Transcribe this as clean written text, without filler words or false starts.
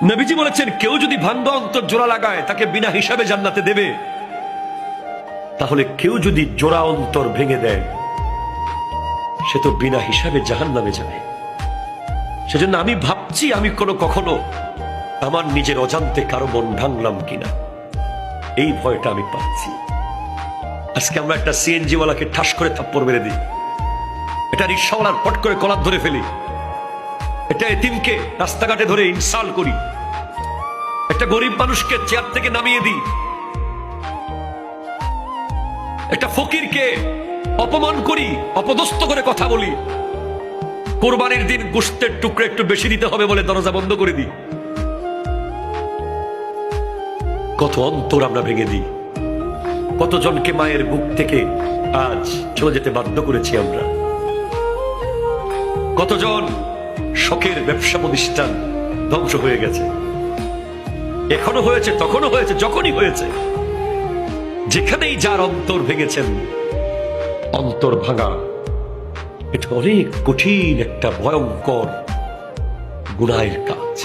নবীজি বলেছেন, কেউ যদি ভাঙ্গা অন্তর জোড়া লাগায় তাকে বিনা হিসাবে জান্নাতে দেবে। তাহলে কেউ যদি জোড়া অন্তর ভেঙে দেয় সে তো বিনা হিসাবে জাহান্নামে যাবে। সেজন্য আমি ভাবছি আমি কখনো আমার নিজের অজান্তে কারো মন ভাঙলাম কিনা, এই ভয়টা আমি পাচ্ছি। আজকে আমরা একটা সিএনজি ওয়ালাকে ঠাস করে থাপ্পড় মেরে দিই, এটা রিক্সাওয়ালার পট করে কলার ধরে ফেলি, এটা এতিমকে রাস্তাঘাটে ধরে ইনসাল্ট করি, একটা গরিব মানুষকে চেয়ার থেকে নামিয়ে দিই, একটা ফকিরকে অপমান করি, অপদস্থ করে কথা বলি, কোরবানির দিন গোশতের টুকরো একটু বেশি দিতে হবে বলে দরজা বন্ধ করে দিই। কত অন্তর আমরা ভেঙে দিই, কতজনকে মায়ের বুক থেকে আজ চলে যেতে বাধ্য করেছি আমরা, কতজন শখের ব্যবসা প্রতিষ্ঠান ধ্বংস হয়ে গেছে, এখনো হয়েছে, তখনও হয়েছে, যখনই হয়েছে। যেখানেই যার অন্তর ভেঙেছেন, অন্তর ভাঙা এটা অনেক কঠিন একটা ভয়ঙ্কর গুনাহের কাজ।